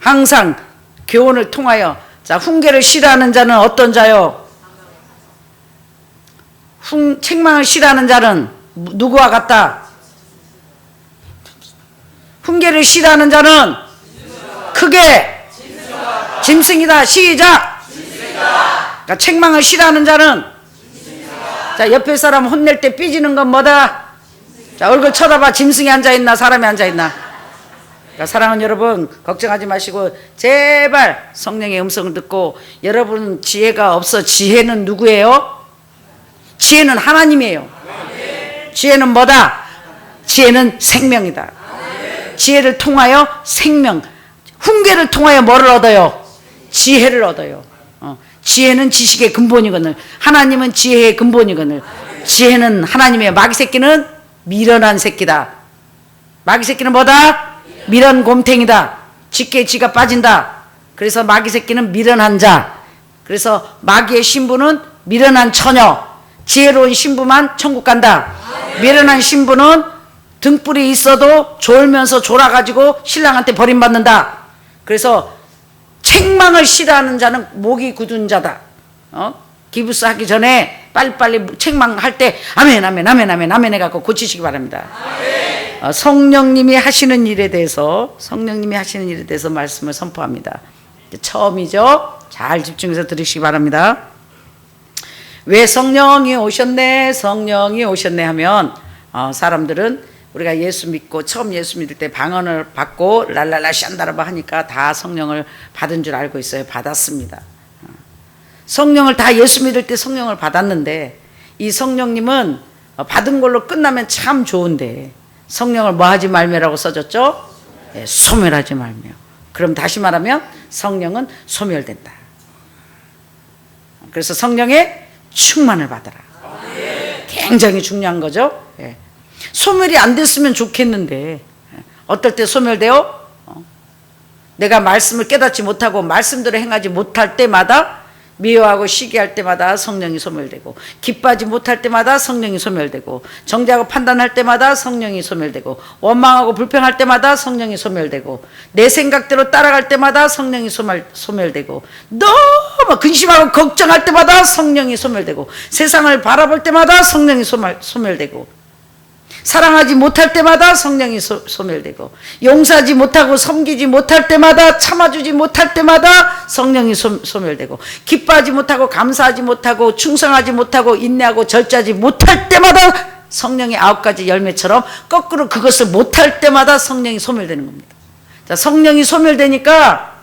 항상 교훈을 통하여. 자, 훈계를 싫어하는 자는 어떤 자요? 책망을 싫어하는 자는 누구와 같다? 훈계를 싫어하는 자는 크게 짐승이다. 시작. 그러니까 책망을 싫어하는 자는, 자, 옆에 사람 혼낼 때 삐지는 건 뭐다? 자, 얼굴 쳐다봐. 짐승이 앉아있나 사람이 앉아있나? 그러니까 사랑하는 여러분, 걱정하지 마시고 제발 성령의 음성을 듣고. 여러분 지혜가 없어. 지혜는 누구예요? 지혜는 하나님이에요. 지혜는 뭐다? 지혜는 생명이다. 지혜를 통하여 생명, 훈계를 통하여 뭐를 얻어요? 지혜를 얻어요. 지혜는 지식의 근본이거늘, 하나님은 지혜의 근본이거늘. 지혜는 하나님의. 마귀 새끼는 미련한 새끼다. 마귀 새끼는 뭐다? 미련 곰탱이다. 쥐께 쥐가 빠진다. 그래서 마귀 새끼는 미련한 자. 그래서 마귀의 신부는 미련한 처녀, 지혜로운 신부만 천국 간다. 미련한 신부는 등불이 있어도 졸면서 졸아가지고 신랑한테 버림받는다. 그래서 책망을 싫어하는 자는 목이 굳은 자다. 기부스 하기 전에 빨리빨리 책망할 때 아멘 아멘 아멘 아멘 아멘 해갖고 고치시기 바랍니다. 성령님이 하시는 일에 대해서 말씀을 선포합니다. 처음이죠. 잘 집중해서 들으시기 바랍니다. 왜 성령이 오셨네 하면 사람들은 우리가 예수 믿고 처음 예수 믿을 때 방언을 받고 랄랄라 샨다라바 하니까 다 성령을 받은 줄 알고 있어요. 받았습니다. 성령을 다 예수 믿을 때 성령을 받았는데, 이 성령님은 받은 걸로 끝나면 참 좋은데 성령을 뭐 하지 말며라고 써졌죠? 네, 소멸하지 말며. 그럼 다시 말하면 성령은 소멸된다. 그래서 성령의 충만을 받아라. 굉장히 중요한 거죠. 네. 소멸이 안 됐으면 좋겠는데 어떨 때 소멸돼요? 내가 말씀을 깨닫지 못하고 말씀대로 행하지 못할 때마다, 미워하고 시기할 때마다 성령이 소멸되고, 기뻐하지 못할 때마다 성령이 소멸되고, 정죄하고 판단할 때마다 성령이 소멸되고, 원망하고 불평할 때마다 성령이 소멸되고, 내 생각대로 따라갈 때마다 성령이 소멸되고, 너무 근심하고 걱정할 때마다 성령이 소멸되고, 세상을 바라볼 때마다 성령이 소멸되고, 사랑하지 못할 때마다 성령이 소멸되고, 용서하지 못하고 섬기지 못할 때마다, 참아주지 못할 때마다 성령이 소멸되고, 기뻐하지 못하고 감사하지 못하고 충성하지 못하고 인내하고 절제하지 못할 때마다 성령의 9가지 열매처럼 거꾸로 그것을 못할 때마다 성령이 소멸되는 겁니다. 자, 성령이 소멸되니까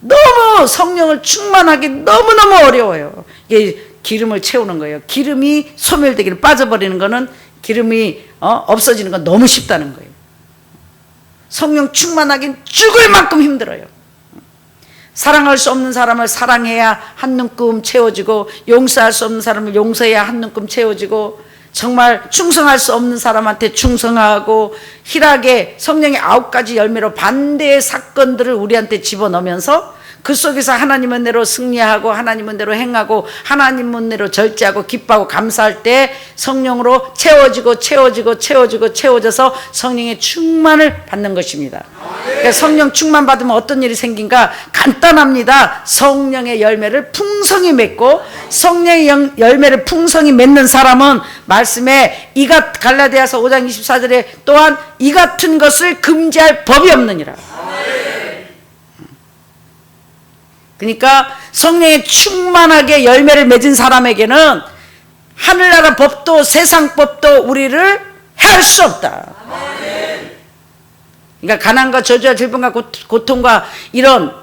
너무 성령을 충만하기 너무너무 어려워요. 이게 기름을 채우는 거예요. 기름이 소멸되기를, 빠져버리는 거는, 기름이 없어지는 건 너무 쉽다는 거예요. 성령 충만하긴 죽을 만큼 힘들어요. 사랑할 수 없는 사람을 사랑해야 한눈금 채워지고, 용서할 수 없는 사람을 용서해야 한눈금 채워지고, 정말 충성할 수 없는 사람한테 충성하고, 희락의 성령의 9가지 열매로 반대의 사건들을 우리한테 집어넣으면서 그 속에서 하나님 은혜로 승리하고, 하나님 은혜로 행하고, 하나님 은혜로 절제하고 기뻐하고 감사할 때 성령으로 채워져서 성령의 충만을 받는 것입니다. 그러니까 성령 충만 받으면 어떤 일이 생긴가? 간단합니다. 성령의 열매를 풍성히 맺고, 성령의 열매를 풍성히 맺는 사람은 말씀에 갈라디아서 5장 24절에 또한 이 같은 것을 금지할 법이 없느니라. 그러니까 성령에 충만하게 열매를 맺은 사람에게는 하늘나라 법도 세상 법도 우리를 해할 수 없다. 그러니까 가난과 저주와 질병과 고통과 이런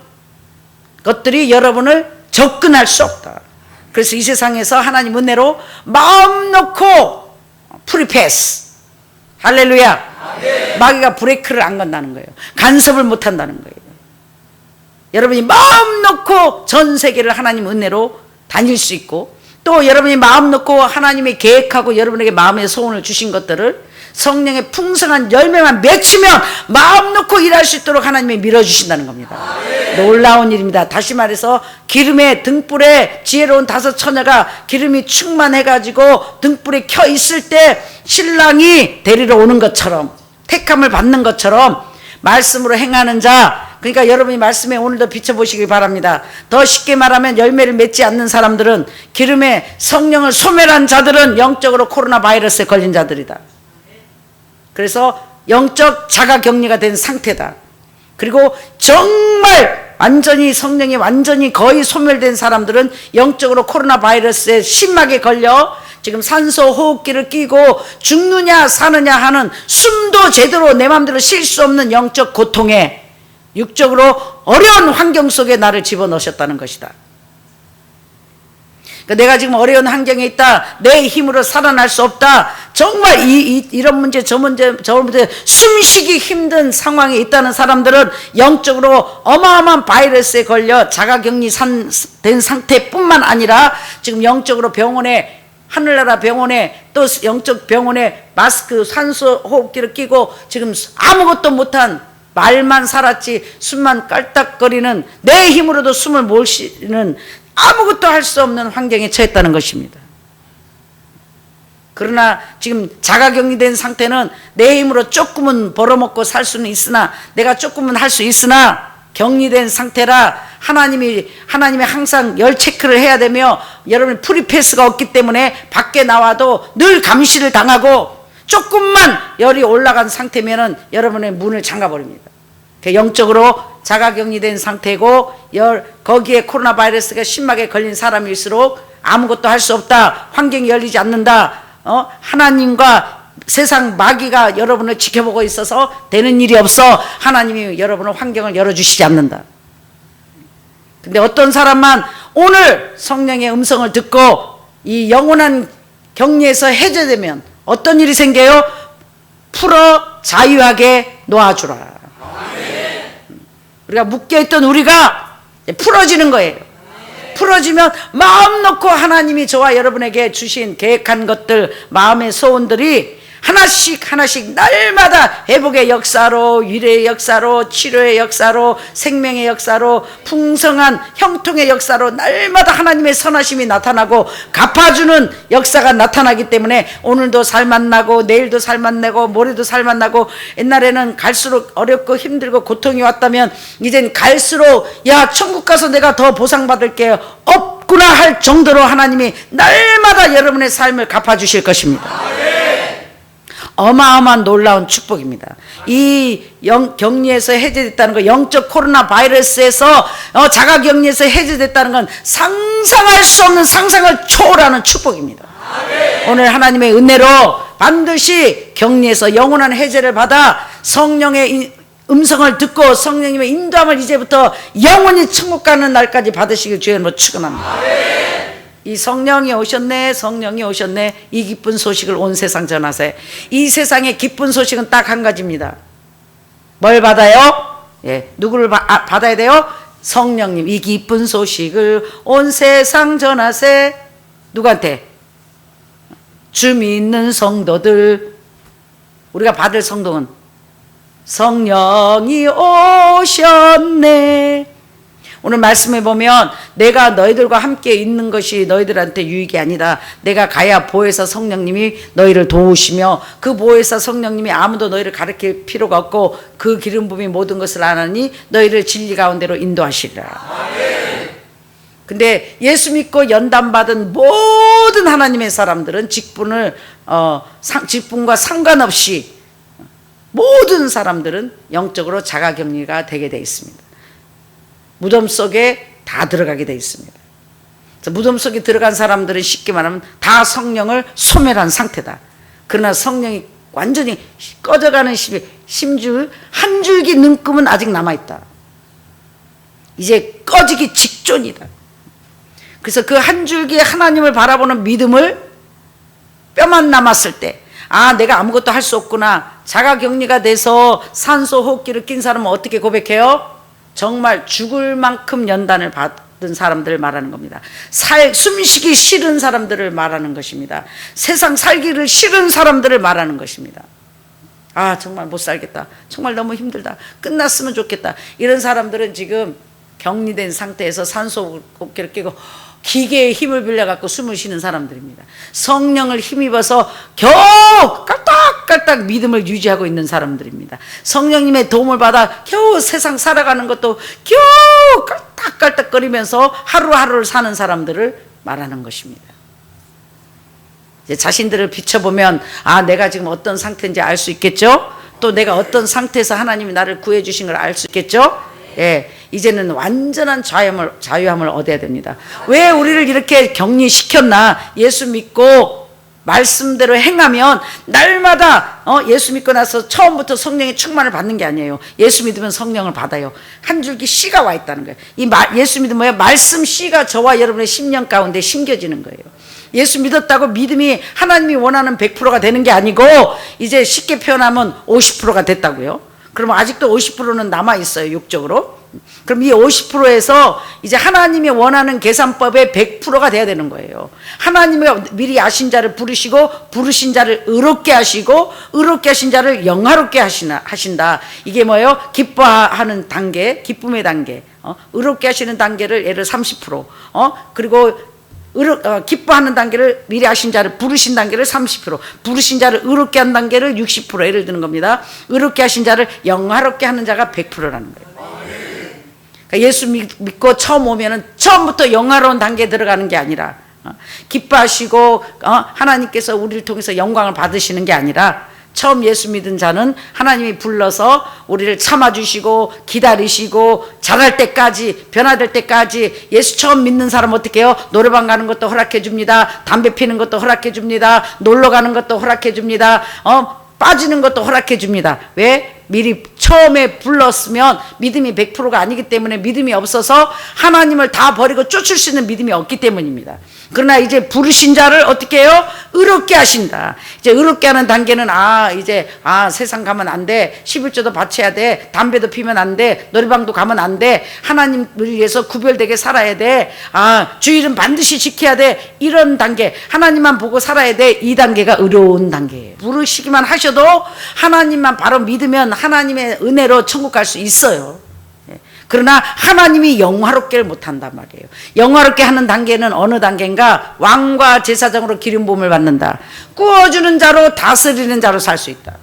것들이 여러분을 접근할 수 없다. 그래서 이 세상에서 하나님 은혜로 마음 놓고 프리패스, 할렐루야, 마귀가 브레이크를 안 건다는 거예요. 간섭을 못 한다는 거예요. 여러분이 마음 놓고 전 세계를 하나님 은혜로 다닐 수 있고, 또 여러분이 마음 놓고 하나님의 계획하고 여러분에게 마음의 소원을 주신 것들을 성령의 풍성한 열매만 맺히면 마음 놓고 일할 수 있도록 하나님이 밀어주신다는 겁니다. 놀라운 일입니다. 다시 말해서 기름의 등불에 지혜로운 5 처녀가 기름이 충만해가지고 등불에 켜 있을 때 신랑이 데리러 오는 것처럼, 택함을 받는 것처럼 말씀으로 행하는 자, 그러니까 여러분이 말씀에 오늘도 비춰보시기 바랍니다. 더 쉽게 말하면 열매를 맺지 않는 사람들은, 기름에 성령을 소멸한 자들은 영적으로 코로나 바이러스에 걸린 자들이다. 그래서 영적 자가격리가 된 상태다. 그리고 정말 완전히 성령이 완전히 거의 소멸된 사람들은 영적으로 코로나 바이러스에 심하게 걸려 지금 산소 호흡기를 끼고 죽느냐 사느냐 하는, 숨도 제대로 내 마음대로 쉴 수 없는 영적 고통에, 육적으로 어려운 환경 속에 나를 집어넣으셨다는 것이다. 그러니까 내가 지금 어려운 환경에 있다, 내 힘으로 살아날 수 없다, 정말 이런 문제 저 문제 숨쉬기 힘든 상황에 있다는 사람들은 영적으로 어마어마한 바이러스에 걸려 자가격리된 상태뿐만 아니라 지금 영적으로 병원에, 하늘나라 병원에, 또 영적 병원에 마스크, 산소 호흡기를 끼고 지금 아무것도 못한, 말만 살았지 숨만 깔딱거리는, 내 힘으로도 숨을 못 쉬는 아무것도 할 수 없는 환경에 처했다는 것입니다. 그러나 지금 자가격리된 상태는 내 힘으로 조금은 벌어먹고 살 수는 있으나, 내가 조금은 할 수 있으나 격리된 상태라 하나님이 항상 열 체크를 해야 되며, 여러분 프리패스가 없기 때문에 밖에 나와도 늘 감시를 당하고, 조금만 열이 올라간 상태면은 여러분의 문을 잠가버립니다. 영적으로 자가격리된 상태고, 거기에 코로나 바이러스가 심하게 걸린 사람일수록 아무것도 할 수 없다, 환경이 열리지 않는다, 하나님과 세상 마귀가 여러분을 지켜보고 있어서 되는 일이 없어, 하나님이 여러분의 환경을 열어주시지 않는다. 근데 어떤 사람만 오늘 성령의 음성을 듣고 이 영원한 격리에서 해제되면 어떤 일이 생겨요? 풀어 자유하게 놓아주라. 우리가 묶여있던 우리가 풀어지는 거예요. 풀어지면 마음 놓고 하나님이 저와 여러분에게 주신 계획한 것들, 마음의 소원들이 하나씩 날마다 회복의 역사로, 위로의 역사로, 치료의 역사로, 생명의 역사로, 풍성한 형통의 역사로 날마다 하나님의 선하심이 나타나고 갚아주는 역사가 나타나기 때문에 오늘도 살 만나고, 내일도 살 만나고, 모레도 살 만나고, 옛날에는 갈수록 어렵고 힘들고 고통이 왔다면 이젠 갈수록 야 천국 가서 내가 더 보상받을 게 없구나 할 정도로 하나님이 날마다 여러분의 삶을 갚아주실 것입니다. 어마어마한 놀라운 축복입니다. 이 격리에서 해제됐다는 거, 영적 코로나 바이러스에서 자가격리에서 해제됐다는 건 상상할 수 없는, 상상을 초월하는 축복입니다. 오늘 하나님의 은혜로 반드시 격리에서 영원한 해제를 받아 성령의 음성을 듣고 성령님의 인도함을 이제부터 영원히 천국 가는 날까지 받으시길 주의 이름으로 축원합니다. 이 성령이 오셨네, 성령이 오셨네, 이 기쁜 소식을 온 세상 전하세. 이 세상의 기쁜 소식은 딱 한 가지입니다. 뭘 받아요? 누구를 받아야 돼요? 성령님. 이 기쁜 소식을 온 세상 전하세. 누구한테? 주 믿는 성도들. 우리가 받을 성도는 성령이 오셨네. 오늘 말씀에 보면 내가 너희들과 함께 있는 것이 너희들한테 유익이 아니다. 내가 가야 보혜사 성령님이 너희를 도우시며, 그 보혜사 성령님이 아무도 너희를 가르칠 필요가 없고 그 기름 부음이 모든 것을 아나니 너희를 진리 가운데로 인도하시리라. 근데 예수 믿고 연단받은 모든 하나님의 사람들은 직분과 상관없이 모든 사람들은 영적으로 자가격리가 되게 되어 있습니다. 무덤 속에 다 들어가게 되어 있습니다. 무덤 속에 들어간 사람들은 쉽게 말하면 다 성령을 소멸한 상태다. 그러나 성령이 완전히 꺼져가는 심줄, 한 줄기 눈금은 아직 남아있다. 이제 꺼지기 직전이다. 그래서 그 한 줄기 하나님을 바라보는 믿음을 뼈만 남았을 때, 아, 내가 아무것도 할 수 없구나. 자가격리가 돼서 산소 호흡기를 낀 사람은 어떻게 고백해요? 정말 죽을 만큼 연단을 받은 사람들을 말하는 겁니다. 숨쉬기 싫은 사람들을 말하는 것입니다. 세상 살기를 싫은 사람들을 말하는 것입니다. 아, 정말 못 살겠다. 정말 너무 힘들다. 끝났으면 좋겠다. 이런 사람들은 지금 격리된 상태에서 산소 호흡기를 끼고 기계에 힘을 빌려갖고 숨을 쉬는 사람들입니다. 성령을 힘입어서 겨우 깔딱깔딱 믿음을 유지하고 있는 사람들입니다. 성령님의 도움을 받아 겨우 세상 살아가는 것도 겨우 깔딱깔딱거리면서 하루하루를 사는 사람들을 말하는 것입니다. 이제 자신들을 비춰보면 내가 지금 어떤 상태인지 알 수 있겠죠? 또 내가 어떤 상태에서 하나님이 나를 구해주신 걸 알 수 있겠죠? 예, 이제는 완전한 자유함을 얻어야 됩니다. 왜 우리를 이렇게 격리시켰나? 예수 믿고 말씀대로 행하면 날마다 예수 믿고 나서 처음부터 성령의 충만을 받는 게 아니에요. 예수 믿으면 성령을 받아요. 한 줄기 씨가 와 있다는 거예요. 예수 믿으면 뭐예요? 말씀 씨가 저와 여러분의 심령 가운데 심겨지는 거예요. 예수 믿었다고 믿음이 하나님이 원하는 100%가 되는 게 아니고 이제 쉽게 표현하면 50%가 됐다고요. 그러면 아직도 50%는 남아있어요, 육적으로. 그럼 이 50%에서 이제 하나님이 원하는 계산법의 100%가 돼야 되는 거예요. 하나님이 미리 아신 자를 부르시고 부르신 자를 의롭게 하시고 의롭게 하신 자를 영화롭게 하신다. 이게 뭐예요? 기뻐하는 단계, 기쁨의 단계. 의롭게 하시는 단계를 예를 30%, 그리고 기뻐하는 단계를 미리 아신 자를 부르신 단계를 30%, 부르신 자를 의롭게 한 단계를 60% 예를 드는 겁니다. 의롭게 하신 자를 영화롭게 하는 자가 100%라는 거예요. 그러니까 예수 믿고 처음 오면은 처음부터 영화로운 단계에 들어가는 게 아니라 기뻐하시고 하나님께서 우리를 통해서 영광을 받으시는 게 아니라 처음 예수 믿은 자는 하나님이 불러서 우리를 참아주시고 기다리시고 자랄 때까지 변화될 때까지. 예수 처음 믿는 사람 어떻게 해요? 노래방 가는 것도 허락해 줍니다. 담배 피는 것도 허락해 줍니다. 놀러 가는 것도 허락해 줍니다. 빠지는 것도 허락해 줍니다. 왜? 미리 처음에 불렀으면 믿음이 100%가 아니기 때문에 믿음이 없어서 하나님을 다 버리고 쫓을 수 있는 믿음이 없기 때문입니다. 그러나 이제 부르신 자를 어떻게 해요? 의롭게 하신다. 이제 의롭게 하는 단계는 이제 세상 가면 안 돼. 11조도 바쳐야 돼. 담배도 피면 안 돼. 노래방도 가면 안 돼. 하나님을 위해서 구별되게 살아야 돼. 주일은 반드시 지켜야 돼. 이런 단계. 하나님만 보고 살아야 돼. 이 단계가 의로운 단계예요. 부르시기만 하셔도 하나님만 바로 믿으면 하나님의 은혜로 천국 갈 수 있어요. 그러나 하나님이 영화롭게를 못한단 말이에요. 영화롭게 하는 단계는 어느 단계인가? 왕과 제사장으로 기름 부음을 받는다. 구워주는 자로 다스리는 자로 살 수 있다.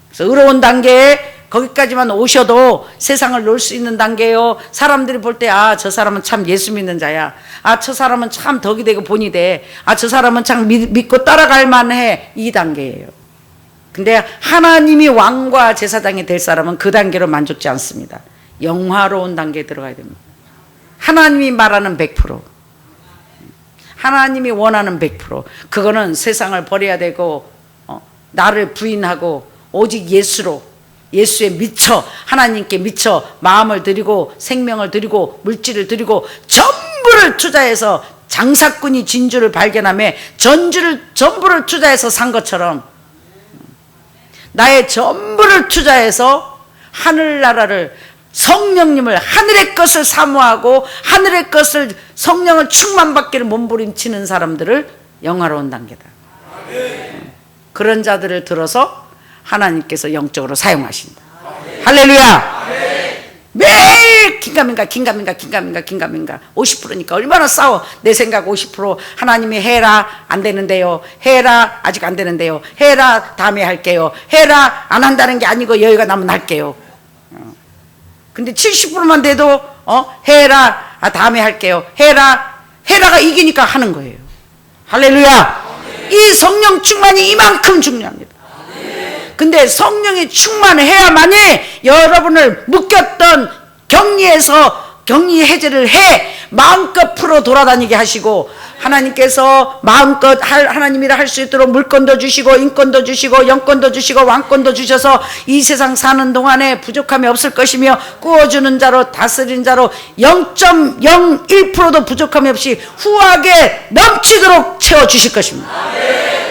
그래서 의로운 단계에 거기까지만 오셔도 세상을 놓을 수 있는 단계예요. 사람들이 볼 때 저 사람은 참 예수 믿는 자야. 저 사람은 참 덕이 되고 본이 돼. 저 사람은 참 믿고 따라갈 만해. 이 단계예요. 근데 하나님이 왕과 제사장이 될 사람은 그 단계로 만족지 않습니다. 영화로운 단계에 들어가야 됩니다. 하나님이 말하는 100%, 하나님이 원하는 100%, 그거는 세상을 버려야 되고 나를 부인하고 오직 예수에 미쳐, 하나님께 미쳐 마음을 드리고 생명을 드리고 물질을 드리고 전부를 투자해서 장사꾼이 진주를 발견하며 전부를 투자해서 산 것처럼 나의 전부를 투자해서 하늘나라를, 성령님을, 하늘의 것을 사모하고 하늘의 것을, 성령을 충만받기를 몸부림치는 사람들을 영화로운 단계다. 그런 자들을 들어서 하나님께서 영적으로 사용하신다. 할렐루야. 매일 긴가민가 50%니까 얼마나 싸워. 내 생각 50%, 하나님이 해라, 안 되는데요. 해라, 아직 안 되는데요. 해라, 다음에 할게요. 해라, 안 한다는 게 아니고 여유가 나면 할게요. 근데 70%만 돼도 해라, 다음에 할게요. 해라가 이기니까 하는 거예요. 할렐루야. 이 성령 충만이 이만큼 중요합니다. 근데 성령이 충만해야만이 여러분을 묶였던 격리에서 격리 해제를 해 마음껏 풀어 돌아다니게 하시고, 하나님께서 마음껏 하나님이라 할 수 있도록 물건도 주시고 인권도 주시고 영권도 주시고 왕권도 주셔서 이 세상 사는 동안에 부족함이 없을 것이며 구워주는 자로 다스리는 자로 0.01%도 부족함이 없이 후하게 넘치도록 채워주실 것입니다.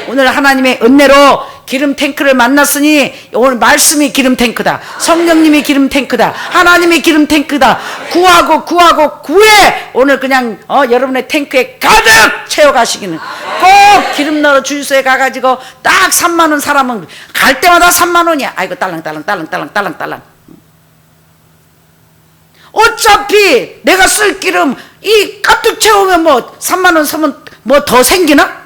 오늘 하나님의 은혜로 기름 탱크를 만났으니 오늘 말씀이 기름 탱크다. 성령님이 기름 탱크다. 하나님이 기름 탱크다. 구하고 구해. 오늘 그냥 여러분의 탱크에 가득 채워가시기는 꼭 기름 넣어 주유소에 가가지고 딱 3만 원 사람은 갈 때마다 3만 원이야. 아이고 딸랑딸랑. 어차피 내가 쓸 기름 이 가득 채우면 뭐 3만 원 쓰면 뭐 더 생기나?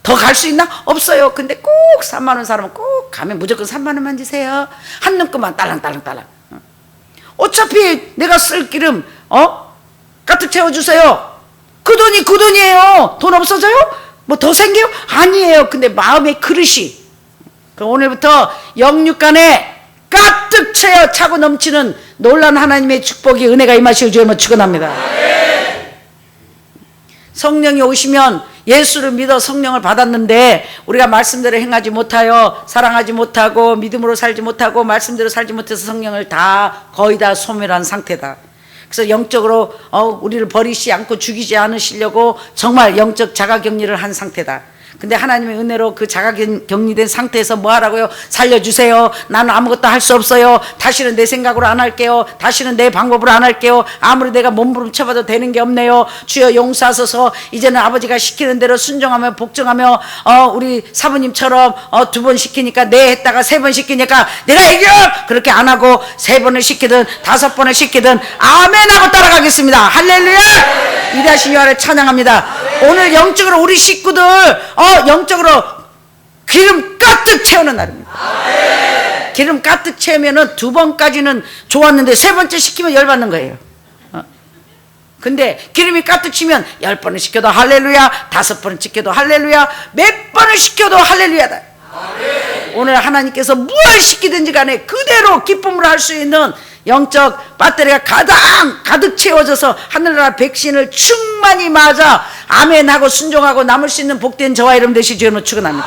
더 갈 수 있나? 없어요. 근데 꼭 3만 원 사람은 꼭 가면 무조건 3만 원만 주세요. 한 눈금만 딸랑딸랑딸랑. 어차피 내가 쓸 기름 가득 채워주세요. 그 돈이 그 돈이에요. 돈 없어져요? 뭐 더 생겨요? 아니에요. 근데 마음의 그릇이, 그럼 오늘부터 영육간에 가득 채워 차고 넘치는 놀라운 하나님의 축복이, 은혜가 임하시길 주님으로 축원합니다. 성령이 오시면, 예수를 믿어 성령을 받았는데 우리가 말씀대로 행하지 못하여 사랑하지 못하고 믿음으로 살지 못하고 말씀대로 살지 못해서 성령을 다 거의 다 소멸한 상태다. 그래서 영적으로 우리를 버리지 않고 죽이지 않으시려고 정말 영적 자가격리를 한 상태다. 근데 하나님의 은혜로 그 자가격리된 상태에서 뭐 하라고요? 살려주세요. 나는 아무것도 할 수 없어요. 다시는 내 생각으로 안 할게요. 다시는 내 방법으로 안 할게요. 아무리 내가 몸부림쳐봐도 되는 게 없네요. 주여 용서하소서. 이제는 아버지가 시키는 대로 순종하며 복종하며 우리 사부님처럼 2번 시키니까 네 했다가 3번 시키니까 내가 이겨! 그렇게 안 하고 3번을 시키든 5번을 시키든 아멘 하고 따라가겠습니다. 할렐루야! 위대하신 여호와를 찬양합니다. 오늘 영적으로 우리 식구들 영적으로 기름 가득 채우는 날입니다. 기름 가득 채우면은 2번까지는 좋았는데 3번째 시키면 열받는 거예요. 근데 기름이 가득 치면 10번을 시켜도 할렐루야, 5번을 시켜도 할렐루야, 몇 번을 시켜도 할렐루야다. 오늘 하나님께서 무엇을 시키든지 간에 그대로 기쁨으로 할 수 있는 영적 배터리가 가득 채워져서 하늘나라 백신을 충만히 맞아 아멘하고 순종하고 남을 수 있는 복된 저와 여러분 되시기 주님으로 축원합니다.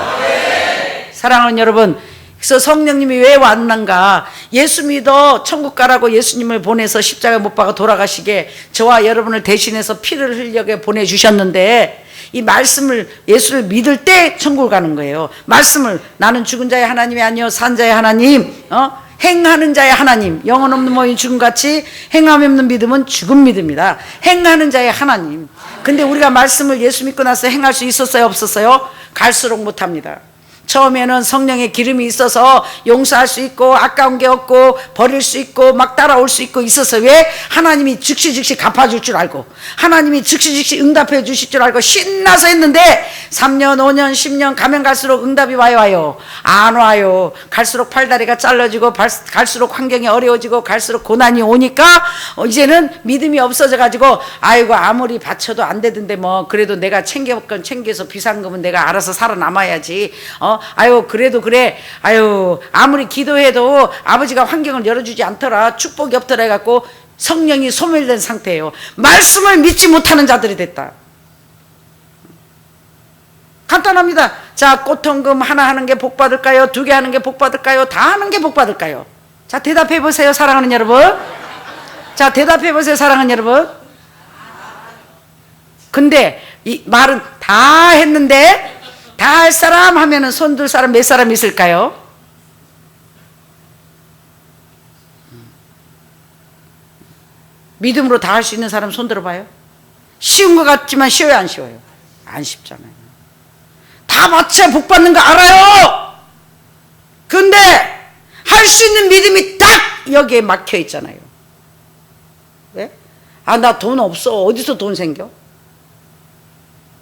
사랑하는 여러분, 그래서 성령님이 왜 왔는가? 예수 믿어 천국 가라고 예수님을 보내서 십자가에 못 박아 돌아가시게 저와 여러분을 대신해서 피를 흘려게 보내주셨는데, 이 말씀을, 예수를 믿을 때 천국을 가는 거예요. 말씀을, 나는 죽은 자의 하나님이 아니요 산 자의 하나님, 행하는 자의 하나님. 영혼 없는 몸이 죽음같이 행함이 없는 믿음은 죽은 믿음이다. 행하는 자의 하나님. 근데 우리가 말씀을 예수 믿고 나서 행할 수 있었어요, 없었어요? 갈수록 못합니다. 처음에는 성령의 기름이 있어서 용서할 수 있고 아까운 게 없고 버릴 수 있고 막 따라올 수 있고 있어서, 왜? 하나님이 즉시 갚아줄 줄 알고 하나님이 즉시 응답해 주실 줄 알고 신나서 했는데 3년 5년 10년 가면 갈수록 응답이 와요? 안 와요. 갈수록 팔다리가 잘라지고 갈수록 환경이 어려워지고 갈수록 고난이 오니까 이제는 믿음이 없어져 가지고 아이고 아무리 바쳐도 안 되던데 뭐 그래도 내가 챙겨볼 건 챙겨서 비상금은 내가 알아서 살아남아야지. 아유 그래도 그래, 아유 아무리 기도해도 아버지가 환경을 열어주지 않더라, 축복이 없더라 해갖고 성령이 소멸된 상태예요. 말씀을 믿지 못하는 자들이 됐다. 간단합니다. 자, 꽃통금 하나 하는 게 복 받을까요? 2개 하는 게 복 받을까요? 다 하는 게 복 받을까요? 자, 대답해 보세요, 사랑하는 여러분. 자, 대답해 보세요, 사랑하는 여러분. 근데 이 말은 다 했는데 다 할 사람 하면은 손 들 사람 몇 사람 있을까요? 믿음으로 다 할 수 있는 사람 손 들어봐요. 쉬운 것 같지만 쉬워요, 안 쉬워요? 안 쉽잖아요. 다 맞춰야 복 받는 거 알아요. 근데 할 수 있는 믿음이 딱 여기에 막혀 있잖아요. 왜? 아, 나 돈 없어. 어디서 돈 생겨?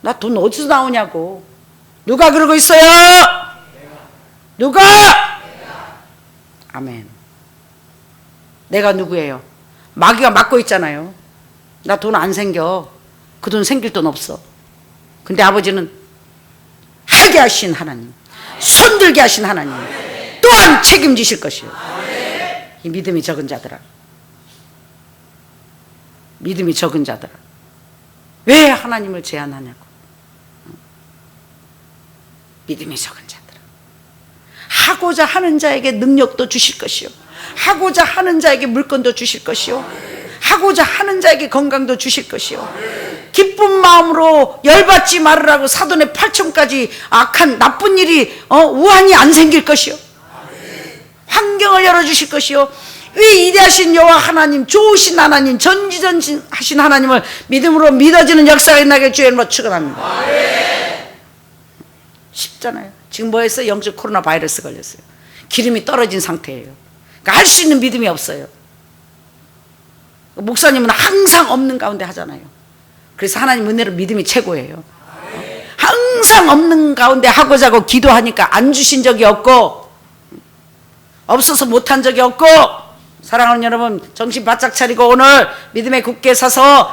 나 돈 어디서 나오냐고. 누가 그러고 있어요? 누가? 아멘. 내가 누구예요? 마귀가 막고 있잖아요. 나 돈 안 생겨. 그 돈 생길 돈 없어. 근데 아버지는 하게 하신 하나님, 손들게 하신 하나님, 또한 책임지실 것이요. 이 믿음이 적은 자들아, 믿음이 적은 자들아, 왜 하나님을 제한하냐고. 믿음이 적은 자들아, 하고자 하는 자에게 능력도 주실 것이요, 하고자 하는 자에게 물건도 주실 것이요, 하고자 하는 자에게 건강도 주실 것이요, 기쁜 마음으로 열받지 말으라고 사돈의 8천까지 악한 나쁜 일이 우한이 안 생길 것이요, 환경을 열어주실 것이요. 이 위대하신 여호와 하나님, 좋으신 하나님, 전지전능하신 하나님을 믿음으로 믿어지는 역사가 일어나게 주님으로 축원합니다. 쉽잖아요. 지금 뭐 했어요? 영적 코로나 바이러스 걸렸어요. 기름이 떨어진 상태예요. 그러니까 할 수 있는 믿음이 없어요. 목사님은 항상 없는 가운데 하잖아요. 그래서 하나님 은혜로 믿음이 최고예요. 항상 없는 가운데 하고자 하고 기도하니까 안 주신 적이 없고 없어서 못한 적이 없고. 사랑하는 여러분, 정신 바짝 차리고 오늘 믿음에 굳게 서서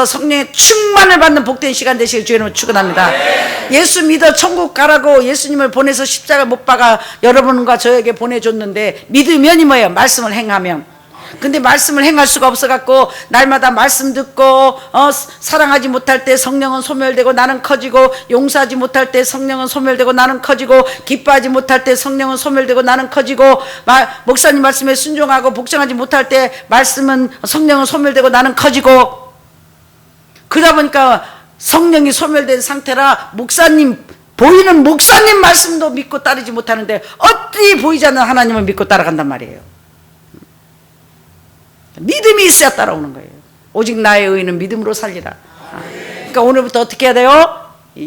성령의 충만을 받는 복된 시간 되시길 주의 이름으로 축원합니다. 예수 믿어 천국 가라고 예수님을 보내서 십자가 못 박아 여러분과 저에게 보내줬는데, 믿으면이 뭐예요? 말씀을 행하면. 근데 말씀을 행할 수가 없어갖고 날마다 말씀 듣고 사랑하지 못할 때 성령은 소멸되고 나는 커지고, 용서하지 못할 때 성령은 소멸되고 나는 커지고, 기뻐하지 못할 때 성령은 소멸되고 나는 커지고, 목사님 말씀에 순종하고 복종하지 못할 때 성령은 소멸되고 나는 커지고. 그러다 보니까 성령이 소멸된 상태라 보이는 목사님 말씀도 믿고 따르지 못하는데 어찌 보이지 않는 하나님을 믿고 따라간단 말이에요. 믿음이 있어야 따라오는 거예요. 오직 나의 의는 믿음으로 살리라. 그러니까 오늘부터 어떻게 해야 돼요?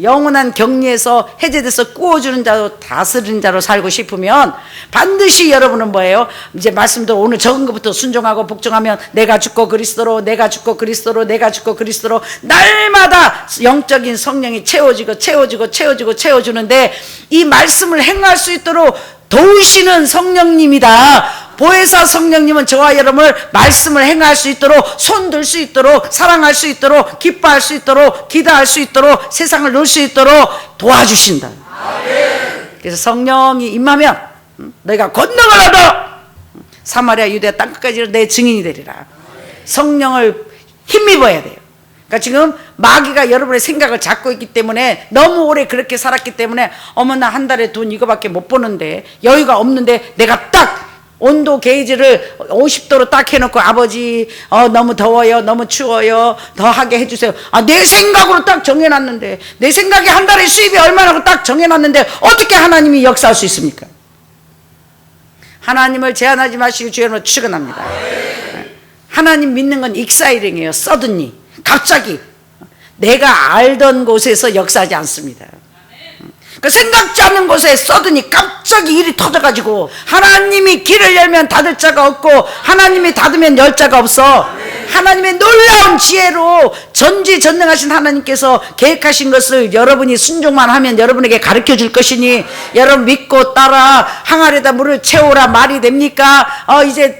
영원한 격리에서 해제돼서 구워주는 자로, 다스리는 자로 살고 싶으면 반드시 여러분은 뭐예요? 이제 말씀도 오늘 적은 것부터 순종하고 복종하면 내가 죽고 그리스도로, 내가 죽고 그리스도로, 내가 죽고 그리스도로, 날마다 영적인 성령이 채워주는데, 이 말씀을 행할 수 있도록 도우시는 성령님이다. 보혜사 성령님은 저와 여러분을 말씀을 행할 수 있도록, 손들 수 있도록, 사랑할 수 있도록, 기뻐할 수 있도록, 기도할 수 있도록, 세상을 놓을 수 있도록 도와주신다. 그래서 성령이 임하면 너희가 건너가라도 사마리아 유대아 땅끝까지 내 증인이 되리라. 성령을 힘입어야 돼요. 그러니까 지금 마귀가 여러분의 생각을 잡고 있기 때문에, 너무 오래 그렇게 살았기 때문에 나 한 달에 돈 이거밖에 못 버는데, 여유가 없는데, 내가 딱 온도 게이지를 50도로 딱 해놓고, 아버지 너무 더워요, 너무 추워요, 더 하게 해주세요. 내 생각으로 딱 정해놨는데, 내 생각에 한 달에 수입이 얼마라고 딱 정해놨는데 어떻게 하나님이 역사할 수 있습니까? 하나님을 제한하지 마시고 주의 이름으로 축원합니다. 하나님 믿는 건 익사이링이에요. 서든니, 갑자기 내가 알던 곳에서 역사하지 않습니다. 그 생각지 않는 곳에 서든니 갑자기 일이 터져가지고, 하나님이 길을 열면 닫을 자가 없고 하나님이 닫으면 열 자가 없어. 하나님의 놀라운 지혜로 전지전능하신 하나님께서 계획하신 것을 여러분이 순종만 하면 여러분에게 가르쳐 줄 것이니, 여러분 믿고 따라 항아리에다 물을 채우라 말이 됩니까? 이제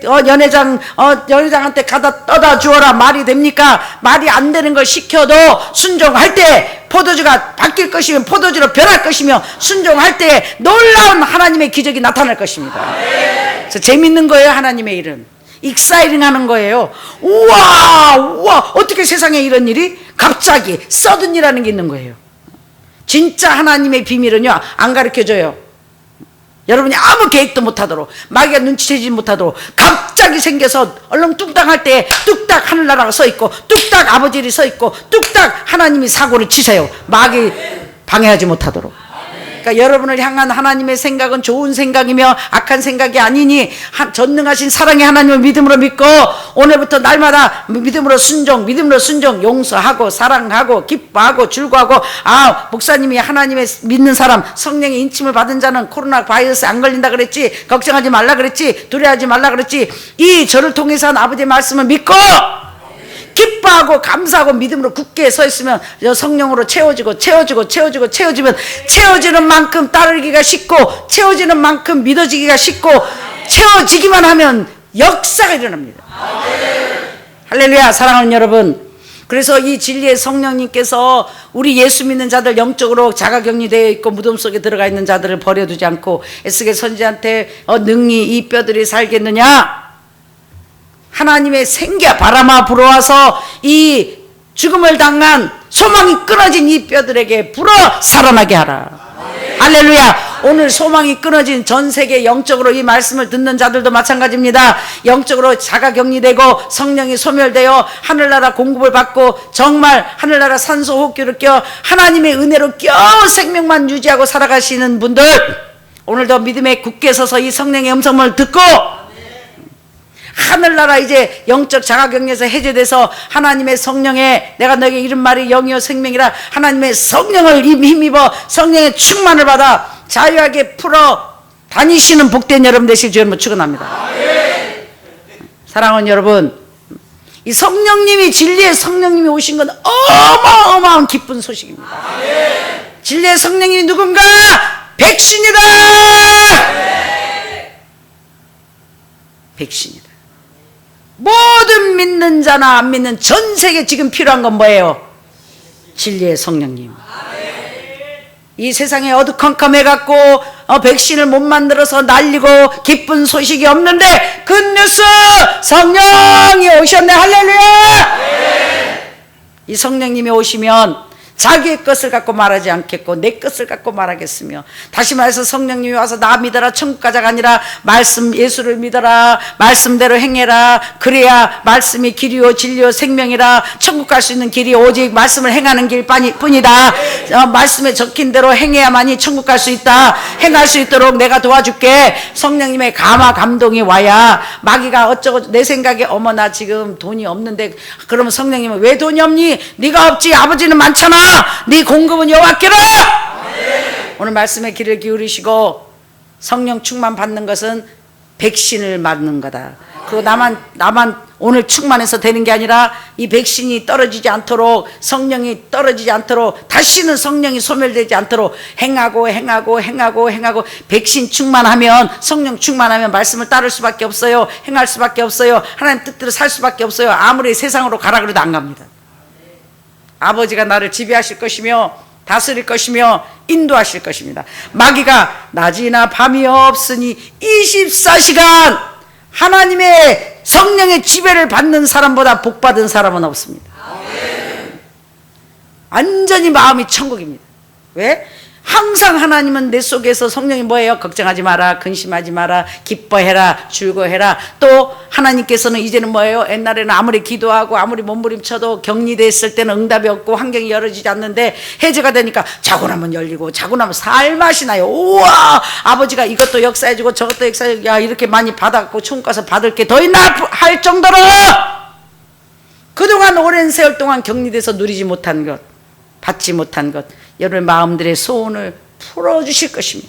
연회장한테 가다 떠다 주어라 말이 됩니까? 말이 안 되는 걸 시켜도 순종할 때 포도주가 바뀔 것이면 포도주로 변할 것이며, 순종할 때 놀라운 하나님의 기적이 나타날 것입니다. 그래서 재밌는 거예요. 하나님의 일은 익사이링 하는 거예요. 우와, 어떻게 세상에 이런 일이 갑자기 서든이라는 게 있는 거예요. 진짜 하나님의 비밀은요, 안 가르쳐줘요. 여러분이 아무 계획도 못하도록, 마귀가 눈치채지 못하도록 갑자기 생겨서 얼렁뚱땅 할 때 뚝딱 하늘나라가 서 있고, 뚝딱 아버지들이 서 있고, 뚝딱 하나님이 사고를 치세요. 마귀 방해하지 못하도록. 그러니까 여러분을 향한 하나님의 생각은 좋은 생각이며 악한 생각이 아니니, 전능하신 사랑의 하나님을 믿음으로 믿고 오늘부터 날마다 믿음으로 순종, 용서하고 사랑하고 기뻐하고 즐거워하고. 목사님이 하나님의 믿는 사람, 성령의 인침을 받은 자는 코로나 바이러스 안 걸린다 그랬지, 걱정하지 말라 그랬지, 두려워하지 말라 그랬지. 이 저를 통해서 한 아버지의 말씀을 믿고 기뻐하고 감사하고 믿음으로 굳게 서 있으면 성령으로 채워지면, 채워지는 만큼 따르기가 쉽고, 채워지는 만큼 믿어지기가 쉽고, 채워지기만 하면 역사가 일어납니다. 할렐루야. 사랑하는 여러분, 그래서 이 진리의 성령님께서 우리 예수 믿는 자들, 영적으로 자가격리되어 있고 무덤 속에 들어가 있는 자들을 버려두지 않고 에스겔 선지자한테 능히 이 뼈들이 살겠느냐, 하나님의 생기가 바람아 불어와서 이 죽음을 당한 소망이 끊어진 이 뼈들에게 불어 살아나게 하라. 할렐루야. 오늘 소망이 끊어진 전 세계 영적으로 이 말씀을 듣는 자들도 마찬가지입니다. 영적으로 자가격리되고 성령이 소멸되어 하늘나라 공급을 받고, 정말 하늘나라 산소 호흡기를 껴 하나님의 은혜로 껴 생명만 유지하고 살아가시는 분들, 오늘도 믿음에 굳게 서서 이 성령의 음성을 듣고 하늘나라 이제 영적 자가격리에서 해제돼서 하나님의 성령에, 내가 너에게 이런 말이 영이요 생명이라, 하나님의 성령을 힘입어 성령의 충만을 받아 자유하게 풀어 다니시는 복된 여러분 되실 줄 여러분 축원합니다. 사랑하는 여러분, 이 성령님이, 진리의 성령님이 오신 건 어마어마한 기쁜 소식입니다. 진리의 성령님이 누군가? 백신이다. 백신이다. 모든 믿는 자나 안 믿는 전 세계 지금 필요한 건 뭐예요? 진리의 성령님. 이 세상에 어두컴컴해갖고 백신을 못 만들어서 날리고 기쁜 소식이 없는데 굿뉴스, 성령이 오셨네. 할렐루야. 이 성령님이 오시면 자기의 것을 갖고 말하지 않겠고 내 것을 갖고 말하겠으며, 다시 말해서 성령님이 와서 나 믿어라 천국 가자가 아니라 말씀 예수를 믿어라, 말씀대로 행해라, 그래야 말씀이 길이요 진리요 생명이라, 천국 갈 수 있는 길이 오직 말씀을 행하는 길뿐이다. 말씀에 적힌 대로 행해야만이 천국 갈 수 있다. 행할 수 있도록 내가 도와줄게. 성령님의 감화 감동이 와야 마귀가 어쩌고 내 생각에 어머 나 지금 돈이 없는데, 그러면 성령님은 왜 돈이 없니? 네가 없지 아버지는 많잖아. 네 공급은 여호와께로. 오늘 말씀에 귀를 기울이시고, 성령 충만 받는 것은 백신을 맞는 거다. 그리고 나만 오늘 충만해서 되는 게 아니라 이 백신이 떨어지지 않도록, 성령이 떨어지지 않도록, 다시는 성령이 소멸되지 않도록 행하고 백신 충만하면, 성령 충만하면 말씀을 따를 수밖에 없어요. 행할 수밖에 없어요. 하나님 뜻대로 살 수밖에 없어요. 아무리 세상으로 가라 그래도 안 갑니다. 아버지가 나를 지배하실 것이며 다스릴 것이며 인도하실 것입니다. 마귀가 낮이나 밤이 없으니 24시간 하나님의 성령의 지배를 받는 사람보다 복받은 사람은 없습니다. 완전히 마음이 천국입니다. 왜? 항상 하나님은 내 속에서, 성령이 뭐예요? 걱정하지 마라, 근심하지 마라, 기뻐해라, 즐거워해라. 또 하나님께서는 이제는 뭐예요? 옛날에는 아무리 기도하고 아무리 몸부림쳐도 격리됐을 때는 응답이 없고 환경이 열어지지 않는데, 해제가 되니까 자고 나면 열리고 자고 나면 살맛이 나요. 우와, 아버지가 이것도 역사해주고 저것도 역사해주고, 야 이렇게 많이 받았고 천국 가서 받을 게 더 있나 할 정도로 그동안 오랜 세월 동안 격리돼서 누리지 못한 것, 받지 못한 것, 여러분의 마음들의 소원을 풀어주실 것이며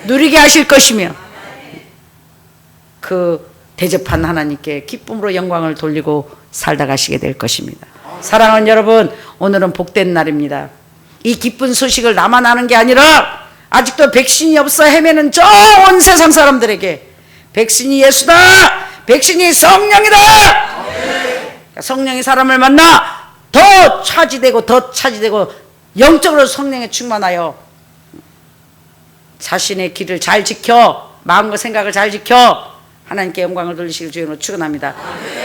누리게 하실 것이며, 그 대접한 하나님께 기쁨으로 영광을 돌리고 살다 가시게 될 것입니다. 사랑하는 여러분, 오늘은 복된 날입니다. 이 기쁜 소식을 나만 아는 게 아니라 아직도 백신이 없어 헤매는 저 온 세상 사람들에게 백신이 예수다, 백신이 성령이다. 성령이 사람을 만나 더 차지되고 영적으로 성령에 충만하여 자신의 길을 잘 지켜, 마음과 생각을 잘 지켜 하나님께 영광을 돌리시길 주님으로 축원합니다.